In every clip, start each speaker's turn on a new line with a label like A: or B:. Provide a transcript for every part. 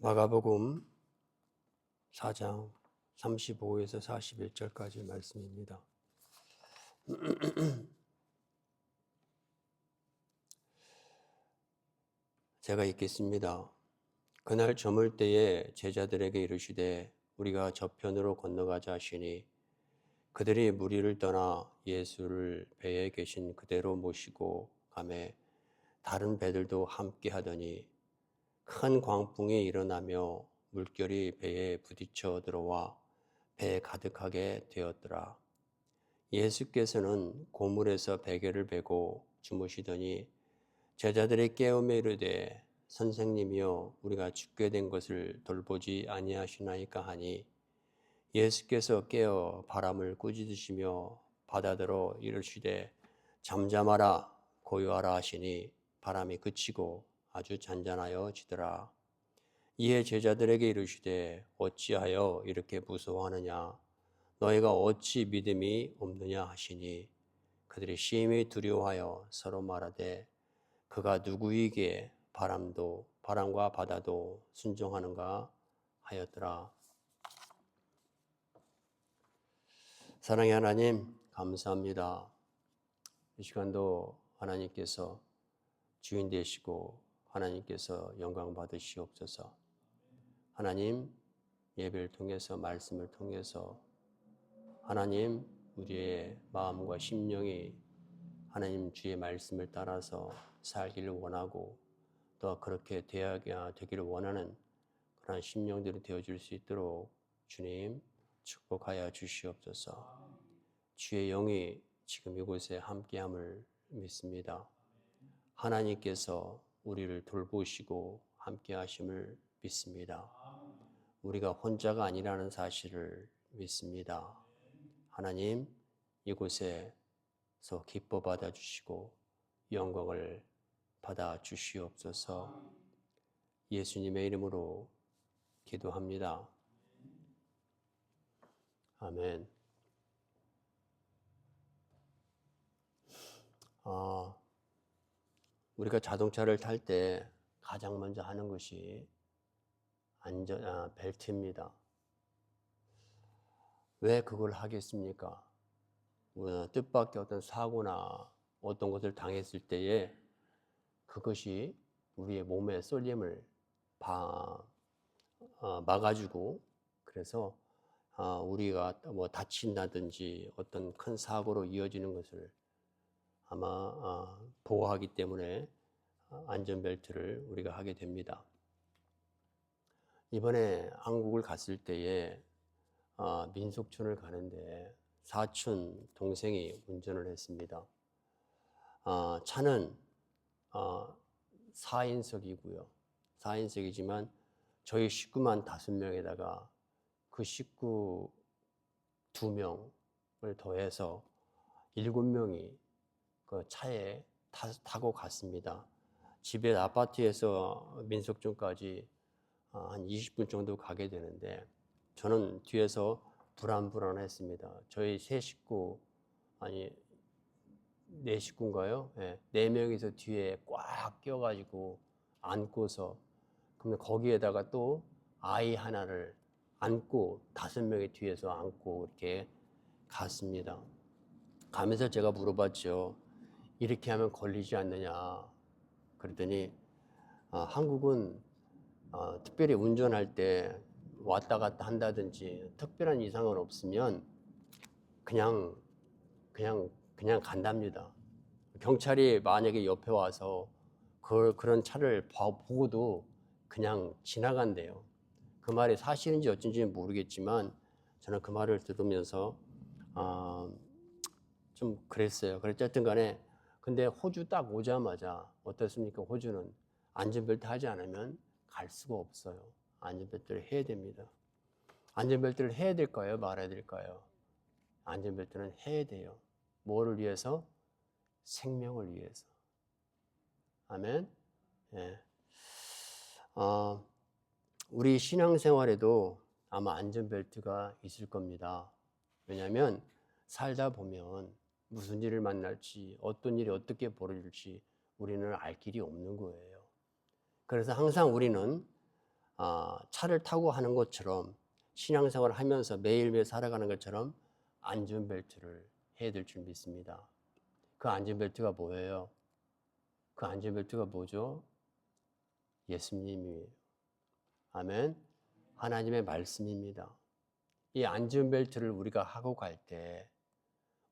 A: 마가복음 4장 35에서 41절까지 말씀입니다. 제가 읽겠습니다. 그날 저물 때에 제자들에게 이르시되 우리가 저편으로 건너가자 하시니 그들이 무리를 떠나 예수를 배에 계신 그대로 모시고 가매 다른 배들도 함께 하더니 큰 광풍이 일어나며 물결이 배에 부딪혀 들어와 배에 가득하게 되었더라. 예수께서는 고물에서 베개를 베고 주무시더니 제자들이 깨우며 이르되 선생님이여 우리가 죽게 된 것을 돌보지 아니하시나이까 하니 예수께서 깨어 바람을 꾸짖으시며 바다더러 이르시되 잠잠하라 고요하라 하시니 바람이 그치고 아주 잔잔하여 지더라. 이에 제자들에게 이르시되 어찌하여 이렇게 무서워하느냐 너희가 어찌 믿음이 없느냐 하시니 그들이 심히 두려워하여 서로 말하되 그가 누구이기에 바람과 바다도 순종하는가 하였더라. 사랑의 하나님 감사합니다. 이 시간도 하나님께서 주인 되시고 하나님께서 영광 받으시옵소서. 하나님 예배를 통해서 말씀을 통해서 하나님 우리의 마음과 심령이 하나님 주의 말씀을 따라서 살기를 원하고 또 그렇게 되기를 원하는 그런 심령들이 되어줄 수 있도록 주님 축복하여 주시옵소서. 주의 영이 지금 이곳에 함께함을 믿습니다. 하나님께서 우리를 돌보시고 함께하심을 믿습니다. 우리가 혼자가 아니라는 사실을 믿습니다. 하나님 이곳에서 기뻐 받아주시고 영광을 받아주시옵소서. 예수님의 이름으로 기도합니다. 아멘. 우리가 자동차를 탈 때 가장 먼저 하는 것이 벨트입니다. 왜 그걸 하겠습니까? 뜻밖의 어떤 사고나 어떤 것을 당했을 때에 그것이 우리의 몸의 쏠림을 막아주고 그래서 우리가 뭐 다친다든지 어떤 큰 사고로 이어지는 것을 아마 보호하기 때문에 안전벨트를 우리가 하게 됩니다. 이번에 한국을 갔을 때에 민속촌을 가는데 사촌 동생이 운전을 했습니다. 차는 4인석이고요. 4인석이지만 저희 식구만 5명에다가 그 식구 2명을 더해서 7명이 그 차에 타고 갔습니다. 집에 아파트에서 민속촌까지 한 20분 정도 가게 되는데 저는 뒤에서 불안했습니다. 저희 4식구인가요? 네, 4명이서 뒤에 꽉 껴가지고 안고서 그러면 거기에다가 또 아이 하나를 안고 5명이 뒤에서 안고 이렇게 갔습니다. 가면서 제가 물어봤죠. 이렇게 하면 걸리지 않느냐. 그랬더니 한국은 특별히 운전할 때 왔다 갔다 한다든지 특별한 이상은 없으면 그냥 간답니다. 경찰이 만약에 옆에 와서 그런 차를 보고도 그냥 지나간대요. 그 말이 사실인지 어쩐지는 모르겠지만 저는 그 말을 들으면서 좀 그랬어요. 어쨌든 간에 근데 호주 딱 오자마자 어떻습니까? 호주는 안전벨트 하지 않으면 갈 수가 없어요. 안전벨트를 해야 됩니다. 안전벨트를 해야 될까요? 말아야 될까요? 안전벨트는 해야 돼요. 뭐를 위해서? 생명을 위해서. 아멘. 예. 우리 신앙생활에도 아마 안전벨트가 있을 겁니다. 왜냐하면 살다 보면 무슨 일을 만날지 어떤 일이 어떻게 벌어질지 우리는 알 길이 없는 거예요. 그래서 항상 우리는 차를 타고 하는 것처럼 신앙생활을 하면서 매일매일 살아가는 것처럼 안전벨트를 해야 될 줄 믿습니다. 그 안전벨트가 뭐예요? 그 안전벨트가 뭐죠? 예수님이에요. 아멘. 하나님의 말씀입니다. 이 안전벨트를 우리가 하고 갈 때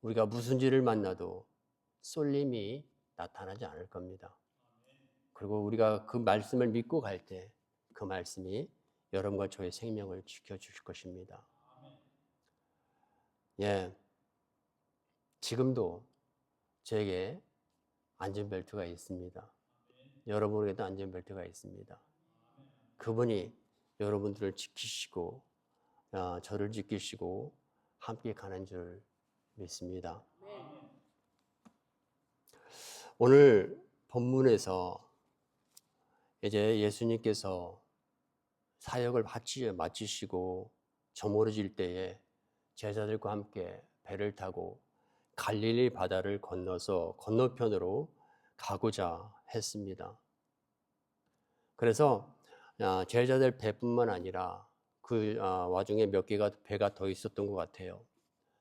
A: 우리가 무슨 죄를 만나도 쏠림이 나타나지 않을 겁니다. 그리고 우리가 그 말씀을 믿고 갈 때 그 말씀이 여러분과 저의 생명을 지켜주실 것입니다. 예, 지금도 저에게 안전벨트가 있습니다. 여러분에게도 안전벨트가 있습니다. 그분이 여러분들을 지키시고 저를 지키시고 함께 가는 줄 믿습니다. 오늘 본문에서 이제 예수님께서 사역을 마치시고 저물어질 때에 제자들과 함께 배를 타고 갈릴리 바다를 건너서 건너편으로 가고자 했습니다. 그래서 제자들 배뿐만 아니라 그 와중에 몇 개가 배가 더 있었던 것 같아요.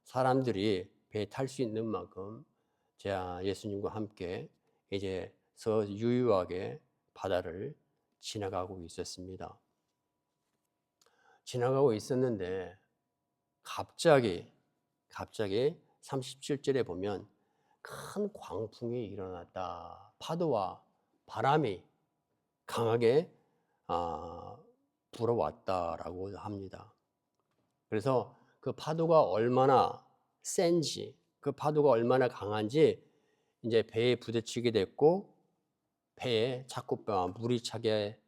A: 사람들이 배에 탈 수 있는 만큼 예수님과 함께 이제 유유하게 바다를 지나가고 있었습니다. 지나가고 있었는데 갑자기 37절에 보면 큰 광풍이 일어났다. 파도와 바람이 강하게 불어왔다라고 합니다. 그래서 그 파도가 얼마나 센지, 그 파도가 얼마나 강한지 이제 배에 부딪히게 됐고 배에 자꾸 물이 차게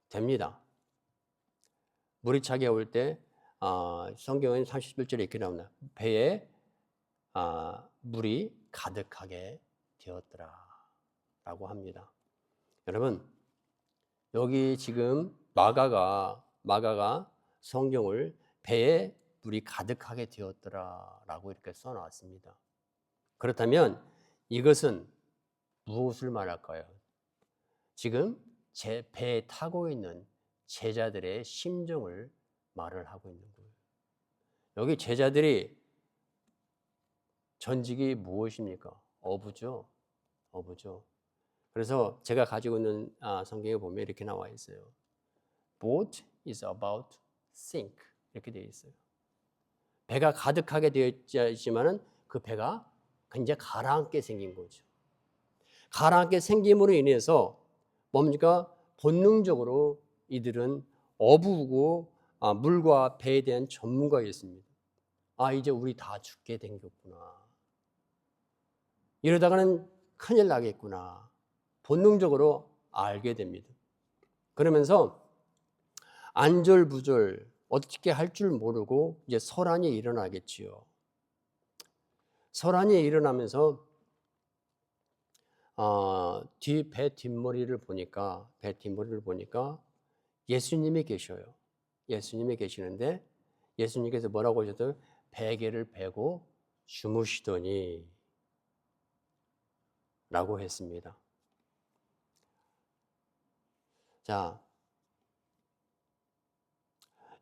A: 됩니다. 물이 차게 올 때 성경은 31절에 이렇게 나옵니다. 배에 물이 가득하게 되었더라 라고 합니다. 여러분, 여기 지금 마가가 성경을 배에 물이 가득하게 되었더라 라고 이렇게 써놨습니다. 그렇다면 이것은 무엇을 말할까요? 지금 배에 타고 있는 제자들의 심정을 말을 하고 있는 거예요. 여기 제자들이 전직이 무엇입니까? 어부죠. 그래서 제가 가지고 있는 성경에 보면 이렇게 나와 있어요. Boat is about to sink 이렇게 되어 있어요. 배가 가득하게 되어 있지만은 그 배가 굉장히 가라앉게 생긴 거죠. 가라앉게 생김으로 인해서 뭡니까? 본능적으로 이들은 어부고 물과 배에 대한 전문가였습니다. 이제 우리 다 죽게 생겼구나. 이러다가는 큰일 나겠구나. 본능적으로 알게 됩니다. 그러면서 안절부절 어떻게 할 줄 모르고 이제 소란이 일어나겠지요. 소란이 일어나면서 배 뒷머리를 보니까 예수님이 계셔요. 예수님이 계시는데 예수님께서 뭐라고 하셨어요? 베개를 베고 주무시더니 라고 했습니다. 자,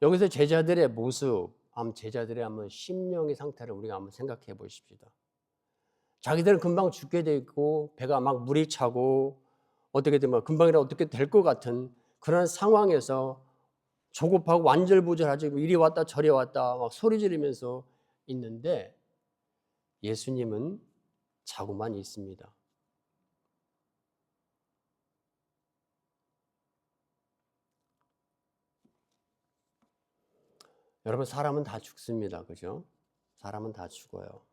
A: 여기서 제자들의 모습, 제자들의 한번 심령의 상태를 우리가 한번 생각해 보십시다. 자기들은 금방 죽게 돼 있고 배가 막 물이 차고 어떻게든 금방이라 어떻게 될 것 같은 그런 상황에서 조급하고 안절부절하지 이리 왔다 저리 왔다 막 소리 지르면서 있는데 예수님은 자고만 있습니다. 여러분, 사람은 다 죽습니다. 그죠? 사람은 다 죽어요.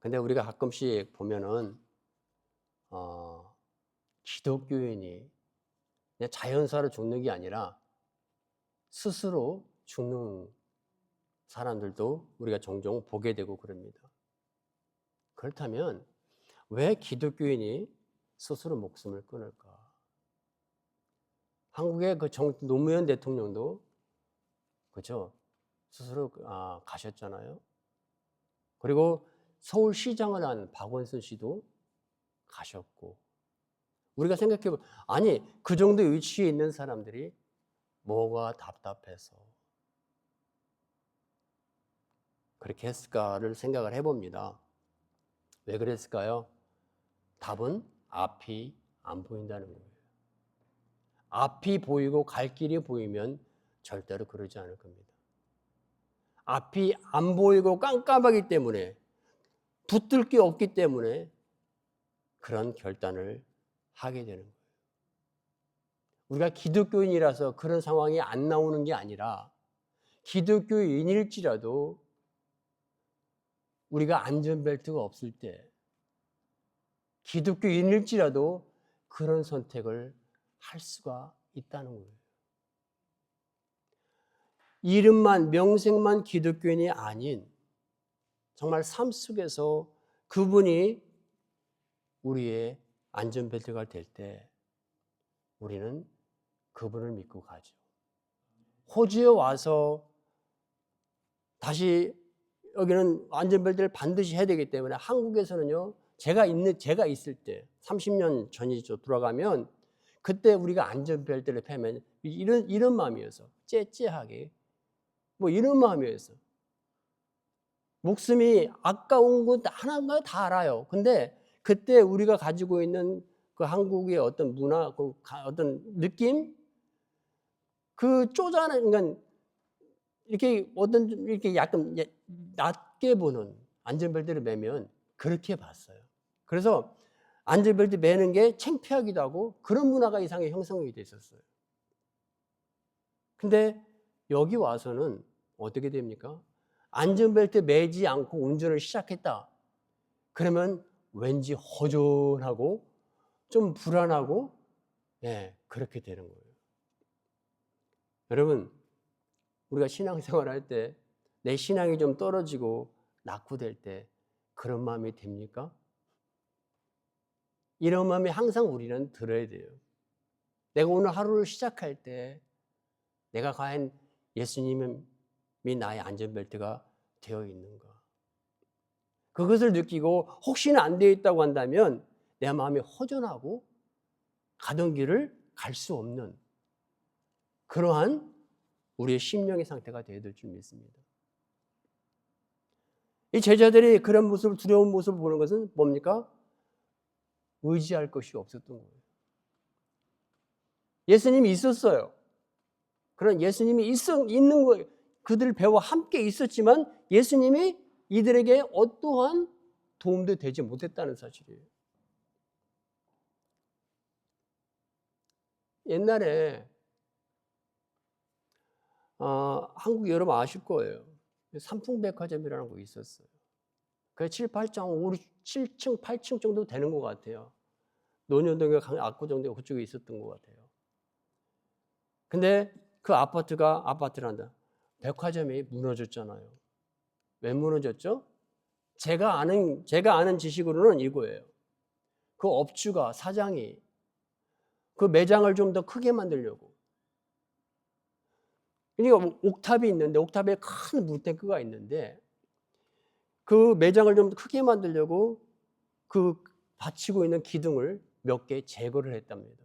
A: 근데 우리가 가끔씩 보면은 기독교인이 그냥 자연사로 죽는 게 아니라 스스로 죽는 사람들도 우리가 종종 보게 되고 그럽니다. 그렇다면 왜 기독교인이 스스로 목숨을 끊을까? 한국의 노무현 대통령도 그죠? 스스로 가셨잖아요. 그리고 서울시장을 한 박원순 씨도 가셨고 우리가 생각해보면 그 정도 위치에 있는 사람들이 뭐가 답답해서 그렇게 했을까를 생각을 해봅니다. 왜 그랬을까요? 답은 앞이 안 보인다는 거예요. 앞이 보이고 갈 길이 보이면 절대로 그러지 않을 겁니다. 앞이 안 보이고 깜깜하기 때문에, 붙들 게 없기 때문에 그런 결단을 하게 되는 거예요. 우리가 기독교인이라서 그런 상황이 안 나오는 게 아니라, 기독교인일지라도 우리가 안전벨트가 없을 때, 기독교인일지라도 그런 선택을 할 수가 있다는 거예요. 이름만, 명색만 기독교인이 아닌 정말 삶 속에서 그분이 우리의 안전벨트가 될 때 우리는 그분을 믿고 가죠. 호주에 와서 다시 여기는 안전벨트를 반드시 해야 되기 때문에, 한국에서는요, 제가 있을 때 30년 전이죠. 돌아가면 그때 우리가 안전벨트를 패면 이런 마음이어서 째째하게 뭐 이런 마음이어서 목숨이 아까운 것 하나가 다 알아요. 근데 그때 우리가 가지고 있는 그 한국의 어떤 문화, 그 어떤 느낌, 그 쪼잔한, 그러니까 이렇게 약간 낮게 보는, 안전벨트를 매면 그렇게 봤어요. 그래서 안전벨트 매는 게 창피하기도 하고 그런 문화가 이상하게 형성이 돼 있었어요. 근데 여기 와서는 어떻게 됩니까? 안전벨트 매지 않고 운전을 시작했다. 그러면 왠지 허전하고 좀 불안하고, 그렇게 되는 거예요. 여러분, 우리가 신앙생활 할 때 내 신앙이 좀 떨어지고 낙후될 때 그런 마음이 됩니까? 이런 마음이 항상 우리는 들어야 돼요. 내가 오늘 하루를 시작할 때 내가 과연 예수님이 나의 안전벨트가 되어 있는가? 그것을 느끼고 혹시나 안 되어 있다고 한다면 내 마음이 허전하고 가던 길을 갈 수 없는 그러한 우리의 심령의 상태가 되어야 될 줄 믿습니다. 이 제자들이 그런 모습을, 두려운 모습을 보는 것은 뭡니까? 의지할 것이 없었던 거예요. 예수님이 있었어요. 그런 예수님이 있는 거예요. 그들 배와 함께 있었지만 예수님이 이들에게 어떠한 도움도 되지 못했다는 사실이에요. 옛날에 한국 여러분 아실 거예요. 삼풍백화점이라는 거 있었어요. 그 7층, 8층 정도 되는 것 같아요. 논현동에 압구정도 그쪽에 있었던 것 같아요. 근데 그 아파트란다. 백화점이 무너졌잖아요. 왜 무너졌죠? 제가 아는 지식으로는 이거예요. 그 업주가, 사장이 그 매장을 좀 더 크게 만들려고. 그러니까 옥탑이 있는데, 옥탑에 큰 물탱크가 있는데 그 매장을 좀 크게 만들려고 그 받치고 있는 기둥을 몇 개 제거를 했답니다.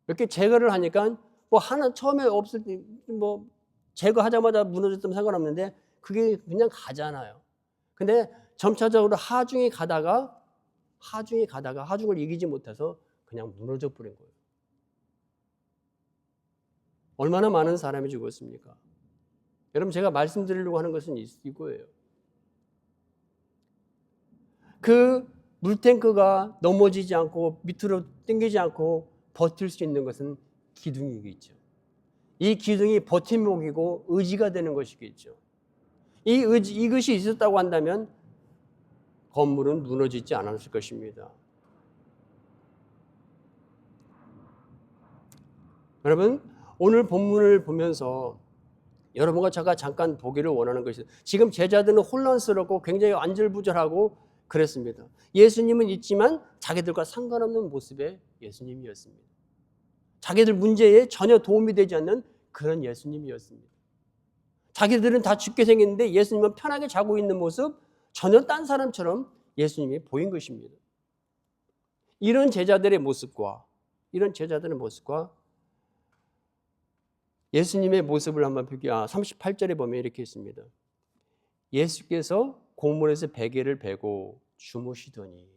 A: 몇 개 제거를 하니까 뭐 하나 처음에 없을 때 뭐 제거하자마자 무너졌으면 상관없는데 그게 그냥 가잖아요. 근데 점차적으로 하중이 가다가 하중을 이기지 못해서 그냥 무너져 버린 거예요. 얼마나 많은 사람이 죽었습니까? 여러분, 제가 말씀드리려고 하는 것은 이거예요. 그 물탱크가 넘어지지 않고 밑으로 당기지 않고 버틸 수 있는 것은 기둥이겠죠. 이 기둥이 버팀목이고 의지가 되는 것이겠죠. 이것이 있었다고 한다면 건물은 무너지지 않았을 것입니다. 여러분, 오늘 본문을 보면서 여러분과 제가 잠깐 보기를 원하는 것이, 지금 제자들은 혼란스럽고 굉장히 안절부절하고 그랬습니다. 예수님은 있지만 자기들과 상관없는 모습의 예수님이었습니다. 자기들 문제에 전혀 도움이 되지 않는 그런 예수님이었습니다. 자기들은 다 죽게 생겼는데 예수님은 편하게 자고 있는 모습, 전혀 딴 사람처럼 예수님이 보인 것입니다. 이런 제자들의 모습과 예수님의 모습을 한번 38절에 보면 이렇게 있습니다. 예수께서 공문에서 베개를 베고 주무시더니,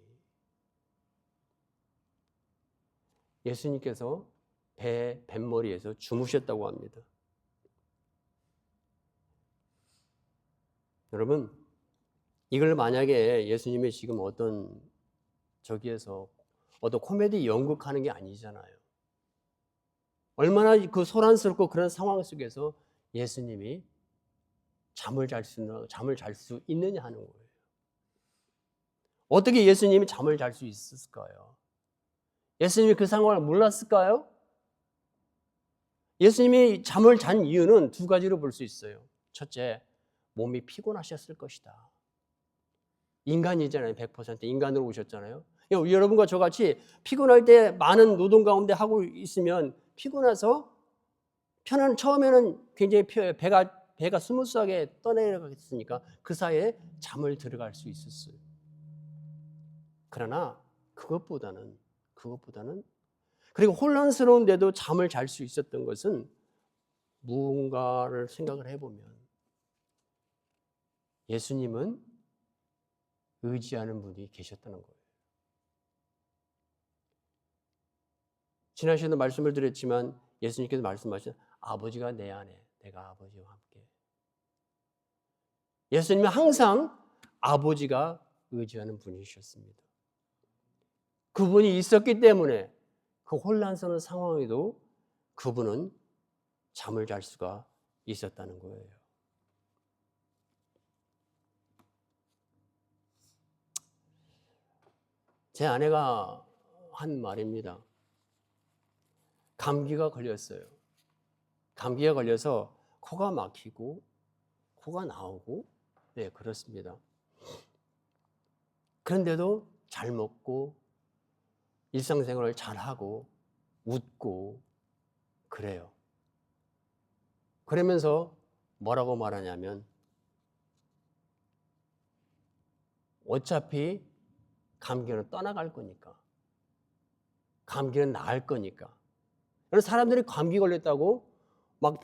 A: 예수님께서 뱃머리에서 주무셨다고 합니다. 여러분, 이걸 만약에 예수님이 지금 어떤 코미디 연극하는 게 아니잖아요. 얼마나 그 소란스럽고 그런 상황 속에서 예수님이 잠을 잘 수 있느냐 하는 거예요. 어떻게 예수님이 잠을 잘 수 있었을까요? 예수님이 그 상황을 몰랐을까요? 예수님이 잠을 잔 이유는 두 가지로 볼 수 있어요. 첫째, 몸이 피곤하셨을 것이다. 인간이잖아요. 100% 인간으로 오셨잖아요. 여러분과 저같이 피곤할 때 많은 노동 가운데 하고 있으면 피곤해서 처음에는 굉장히 배가 스무스하게 떠내려가겠으니까 그 사이에 잠을 들어갈 수 있었어요. 그러나 그것보다는 그리고 혼란스러운데도 잠을 잘 수 있었던 것은 무언가를 생각을 해보면 예수님은 의지하는 분이 계셨다는 거예요. 지난 시간에 말씀을 드렸지만 예수님께서 말씀하신 아버지가 내 안에, 내가 아버지와 함께. 예수님은 항상 아버지가 의지하는 분이셨습니다. 그분이 있었기 때문에 그 혼란스러운 상황에도 그분은 잠을 잘 수가 있었다는 거예요. 제 아내가 한 말입니다. 감기가 걸렸어요. 감기가 걸려서 코가 막히고 코가 나오고 네, 그렇습니다. 그런데도 잘 먹고 일상생활을 잘하고 웃고 그래요. 그러면서 뭐라고 말하냐면 어차피 감기는 떠나갈 거니까. 감기는 나을 거니까. 그래서 사람들이 감기 걸렸다고 막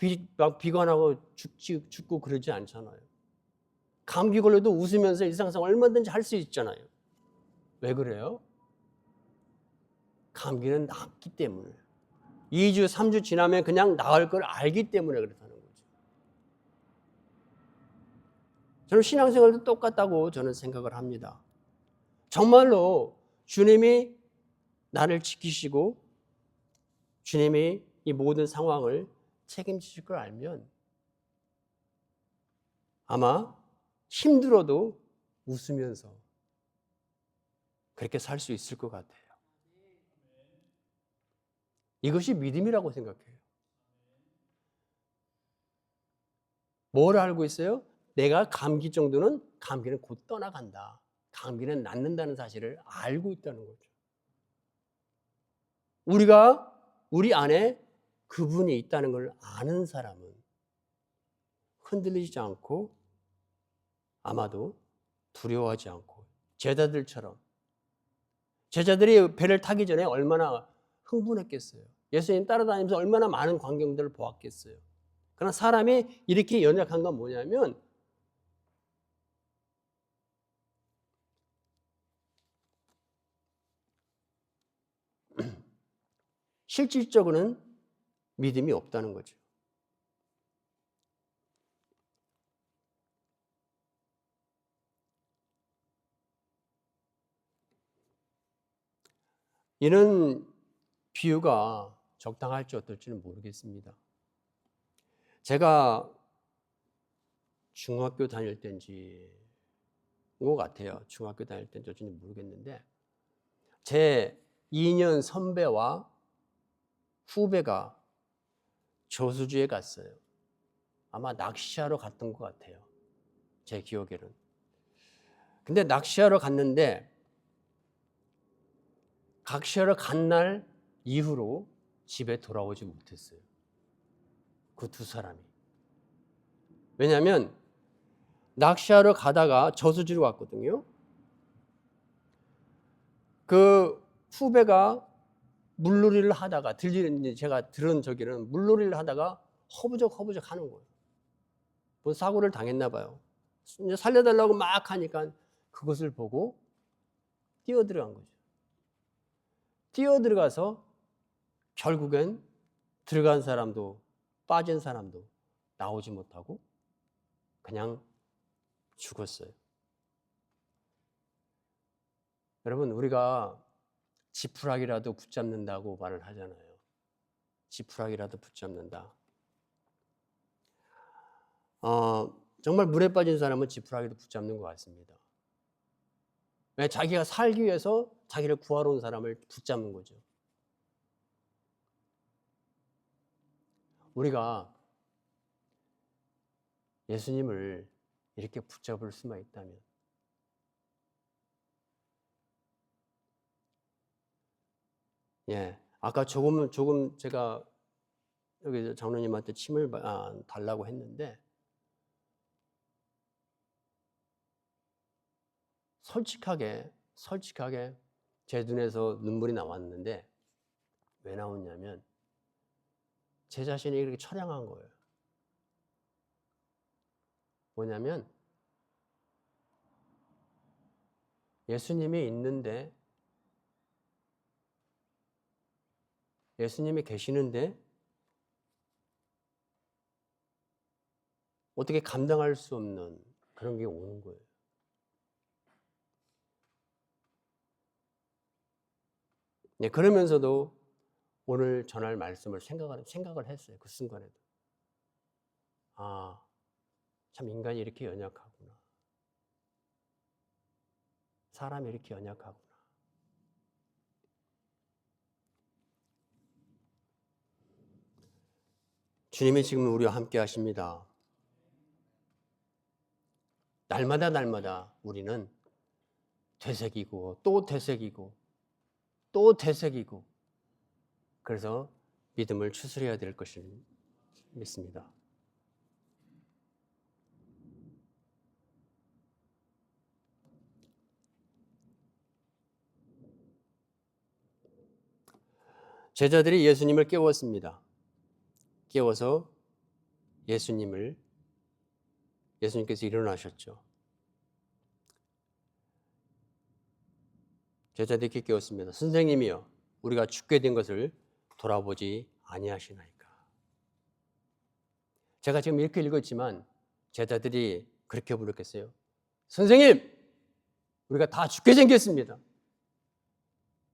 A: 비관하고 죽고 그러지 않잖아요. 감기 걸려도 웃으면서 일상생활 얼마든지 할 수 있잖아요. 왜 그래요? 감기는 낫기 때문에. 2주, 3주 지나면 그냥 나을 걸 알기 때문에 그렇다는 거죠. 저는 신앙생활도 똑같다고 저는 생각을 합니다. 정말로 주님이 나를 지키시고 주님이 이 모든 상황을 책임지실 걸 알면 아마 힘들어도 웃으면서 그렇게 살 수 있을 것 같아요. 이것이 믿음이라고 생각해요. 뭘 알고 있어요? 내가 감기 정도는 감기는 곧 떠나간다. 감기는 낫는다는 사실을 알고 있다는 거죠. 우리 안에 그분이 있다는 걸 아는 사람은 흔들리지 않고 아마도 두려워하지 않고 제자들이 배를 타기 전에 얼마나 흥분했겠어요. 예수님 따라다니면서 얼마나 많은 광경들을 보았겠어요. 그러나 사람이 이렇게 연약한 건 뭐냐면 실질적으로는 믿음이 없다는 거죠. 이런 비유가 적당할지 어떨지는 모르겠습니다. 제가 중학교 다닐 때인지 것 같아요. 중학교 다닐 때인지 어쩐지 모르겠는데 제 2년 선배와 후배가 저수지에 갔어요. 아마 낚시하러 갔던 것 같아요. 제 기억에는. 근데 낚시하러 갔는데 낚시하러 간 날 이후로 집에 돌아오지 못했어요. 그 두 사람이. 왜냐하면 낚시하러 가다가 저수지로 왔거든요. 그 후배가 물놀이를 하다가 제가 들은 저기는 물놀이를 하다가 허부적 하는 거예요. 뭐 사고를 당했나 봐요. 이제 살려달라고 막 하니까 그것을 보고 뛰어들어간 거죠. 뛰어들어가서 결국엔 들어간 사람도 빠진 사람도 나오지 못하고 그냥 죽었어요. 여러분, 우리가 지푸라기라도 붙잡는다고 말을 하잖아요. 지푸라기라도 붙잡는다. 정말 물에 빠진 사람은 지푸라기도 붙잡는 것 같습니다. 왜? 자기가 살기 위해서 자기를 구하러 온 사람을 붙잡는 거죠. 우리가 예수님을 이렇게 붙잡을 수만 있다면, 아까 조금 제가 여기 장로님한테 침을 달라고 했는데, 솔직하게 제 눈에서 눈물이 나왔는데, 왜 나왔냐면 제 자신이 이렇게 처량한 거예요. 뭐냐면 예수님이 있는데, 예수님이 계시는데 어떻게 감당할 수 없는 그런 게 오는 거예요. 그러면서도 오늘 전할 말씀을 생각을 했어요. 그 순간에도. 참 인간이 이렇게 연약하구나. 사람이 이렇게 연약하구나. 주님이 지금 우리와 함께 하십니다. 날마다 우리는 되새기고 또 되새기고 또 되새기고, 그래서 믿음을 추스려야 될 것을 믿습니다. 제자들이 예수님을 깨웠습니다. 깨워서 예수님께서 일어나셨죠. 제자들이 이렇게 깨웠습니다. 선생님이여, 우리가 죽게 된 것을 돌아보지 아니하시나이까. 제가 지금 이렇게 읽었지만 제자들이 그렇게 부르겠어요. 선생님, 우리가 다 죽게 생겼습니다.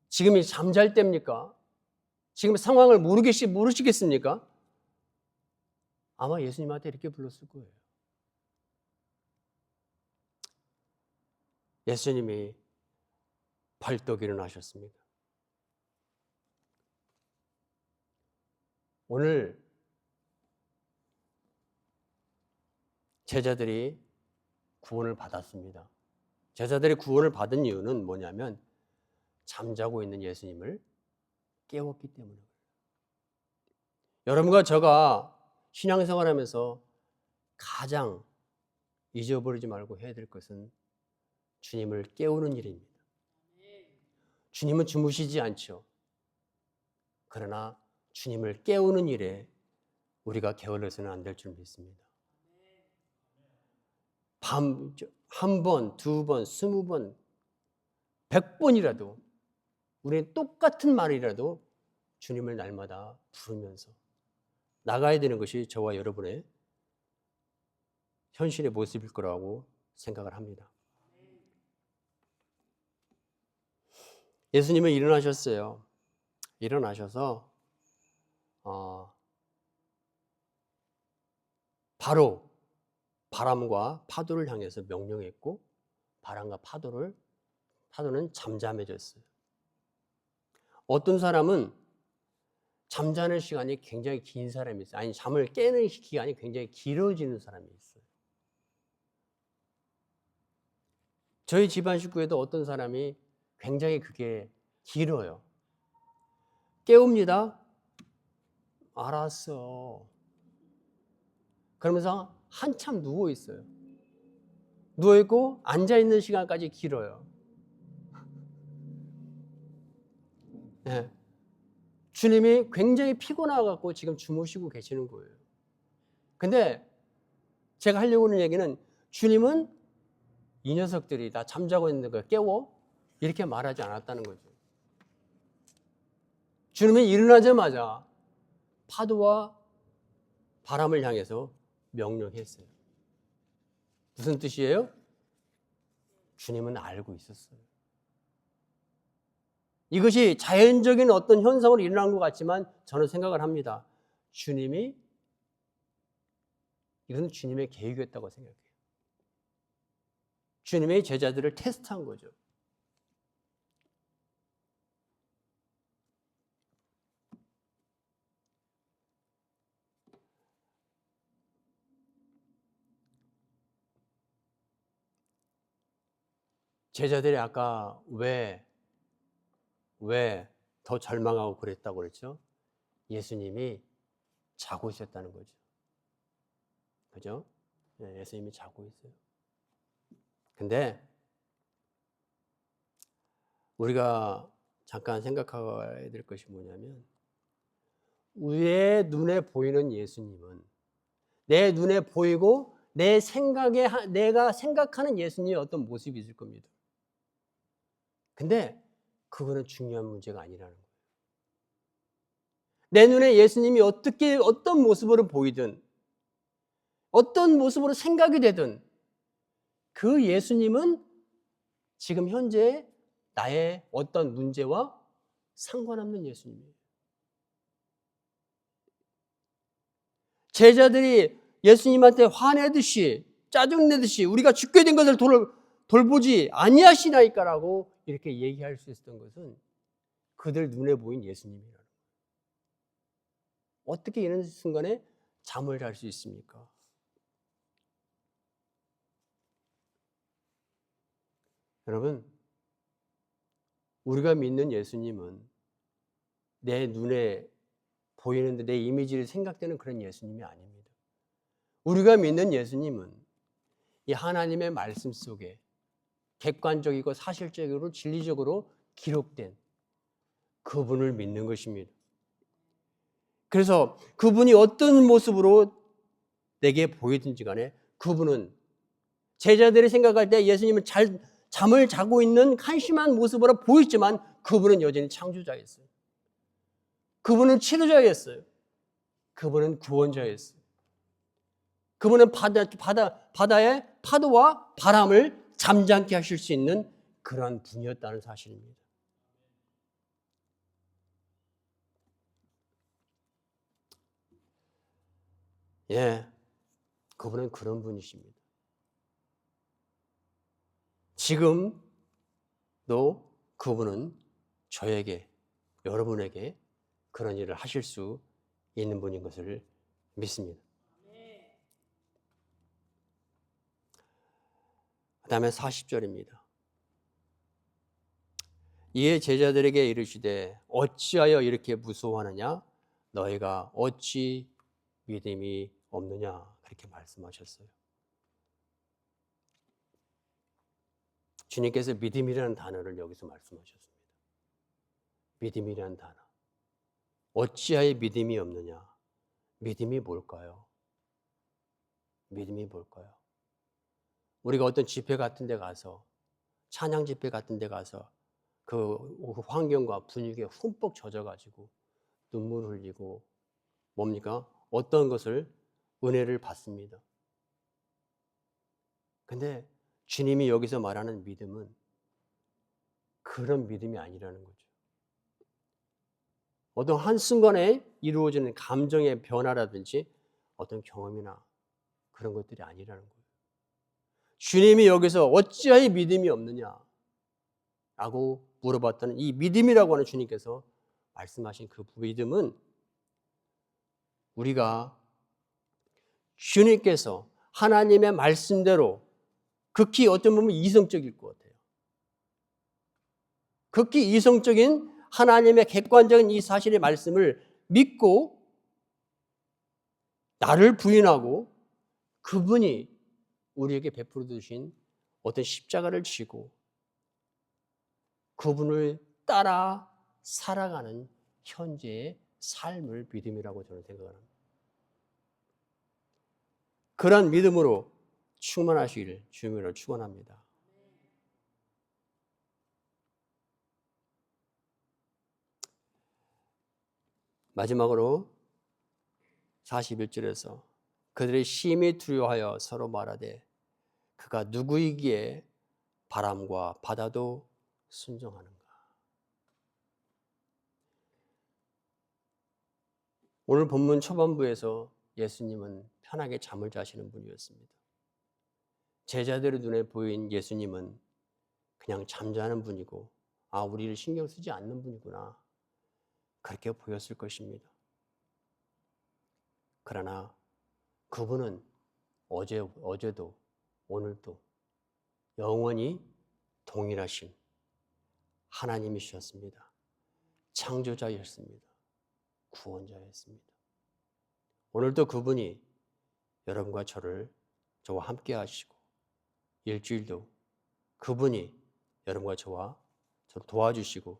A: 지금이 잠잘 때입니까? 지금 상황을 모르시겠습니까? 아마 예수님한테 이렇게 불렀을 거예요. 예수님이 벌떡 일어나셨습니다. 오늘 제자들이 구원을 받았습니다. 제자들이 구원을 받은 이유는 뭐냐면 잠자고 있는 예수님을 깨웠기 때문입니다. 여러분과 제가 신앙생활하면서 가장 잊어버리지 말고 해야 될 것은 주님을 깨우는 일입니다. 주님은 주무시지 않죠. 그러나 주님을 깨우는 일에 우리가 게을러서는 안 될 줄 믿습니다. 한 번, 두 번, 20번, 100번이라도 우리는 똑같은 말이라도 주님을 날마다 부르면서 나가야 되는 것이 저와 여러분의 현실의 모습일 거라고 생각을 합니다. 예수님은 일어나셨어요. 일어나셔서 바로 바람과 파도를 향해서 명령했고, 바람과 파도는 잠잠해졌어요. 어떤 사람은 잠자는 시간이 굉장히 긴 사람이 있어요. 아니, 잠을 깨는 기간이 굉장히 길어지는 사람이 있어요. 저희 집안 식구에도 어떤 사람이 굉장히 그게 길어요. 깨웁니다. 알았어. 그러면서 한참 누워 있어요. 누워 있고 앉아 있는 시간까지 길어요. 네. 주님이 굉장히 피곤해 갖고 지금 주무시고 계시는 거예요. 근데 제가 하려고 하는 얘기는 주님은 이 녀석들이 다 잠자고 있는 걸 깨워 이렇게 말하지 않았다는 거죠. 주님은 일어나자마자 파도와 바람을 향해서 명령했어요. 무슨 뜻이에요? 주님은 알고 있었어요. 이것이 자연적인 어떤 현상으로 일어난 것 같지만 저는 생각을 합니다. 이것은 주님의 계획이었다고 생각해요. 주님의 제자들을 테스트한 거죠. 제자들이 아까 왜 더 절망하고 그랬다고 그랬죠? 예수님이 자고 있었다는 거죠. 그죠? 네, 예수님이 자고 있어요. 근데 우리가 잠깐 생각해야 될 것이 뭐냐면 우리의 눈에 보이는 예수님은 내 눈에 보이고 내 생각에 내가 생각하는 예수님의 어떤 모습이 있을 겁니다. 근데 그거는 중요한 문제가 아니라는 거예요. 내 눈에 예수님이 어떤 모습으로 보이든 어떤 모습으로 생각이 되든 그 예수님은 지금 현재 나의 어떤 문제와 상관없는 예수님이에요. 제자들이 예수님한테 화내듯이 짜증내듯이 우리가 죽게 된 것을 돌보지 아니하시나이까라고 이렇게 얘기할 수 있었던 것은 그들 눈에 보인 예수님이라는 거예요. 어떻게 이런 순간에 잠을 잘 수 있습니까? 여러분, 우리가 믿는 예수님은 내 눈에 보이는데 내 이미지를 생각되는 그런 예수님이 아닙니다. 우리가 믿는 예수님은 이 하나님의 말씀 속에 객관적이고 사실적으로 진리적으로 기록된 그분을 믿는 것입니다. 그래서 그분이 어떤 모습으로 내게 보이든지 간에 그분은 제자들이 생각할 때 예수님은 잠을 자고 있는 한심한 모습으로 보였지만 그분은 여전히 창조자였어요. 그분은 치료자였어요. 그분은 구원자였어요. 그분은 바다의 파도와 바람을 잠잠케 하실 수 있는 그러한 분이었다는 사실입니다. 예, 그분은 그런 분이십니다. 지금도 그분은 저에게, 여러분에게 그런 일을 하실 수 있는 분인 것을 믿습니다. 그 다음에 40절입니다. 이에 제자들에게 이르시되 어찌하여 이렇게 무서워하느냐? 너희가 어찌 믿음이 없느냐? 그렇게 말씀하셨어요. 주님께서 믿음이라는 단어를 여기서 말씀하셨습니다. 믿음이라는 단어. 어찌하여 믿음이 없느냐? 믿음이 뭘까요? 믿음이 뭘까요? 우리가 어떤 집회 같은 데 가서 찬양 집회 같은 데 가서 그 환경과 분위기에 흠뻑 젖어가지고 눈물 흘리고 뭡니까? 어떤 것을 은혜를 받습니다. 근데 주님이 여기서 말하는 믿음은 그런 믿음이 아니라는 거죠. 어떤 한순간에 이루어지는 감정의 변화라든지 어떤 경험이나 그런 것들이 아니라는 거예요. 주님이 여기서 어찌하여 믿음이 없느냐 라고 물어봤다는 이 믿음이라고 하는 주님께서 말씀하신 그 믿음은 우리가 주님께서 하나님의 말씀대로 극히 어떤 보면 이성적일 것 같아요. 극히 이성적인 하나님의 객관적인 이 사실의 말씀을 믿고 나를 부인하고 그분이 우리에게 베풀어 주신 어떤 십자가를 지고 그분을 따라 살아가는 현재의 삶을 믿음이라고 저는 생각을 합니다. 그런 믿음으로 충만하시기를 주님으로 축원합니다. 마지막으로 41절에서 그들이 심히 두려워하여 서로 말하되 그가 누구이기에 바람과 바다도 순종하는가. 오늘 본문 초반부에서 예수님은 편하게 잠을 자시는 분이었습니다. 제자들의 눈에 보인 예수님은 그냥 잠자는 분이고 우리를 신경 쓰지 않는 분이구나 그렇게 보였을 것입니다. 그러나 그분은 어제도 오늘도 영원히 동일하신 하나님이셨습니다. 창조자였습니다. 구원자였습니다. 오늘도 그분이 여러분과 저와 함께 하시고 일주일도 그분이 여러분과 저를 도와주시고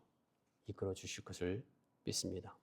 A: 이끌어 주실 것을 믿습니다.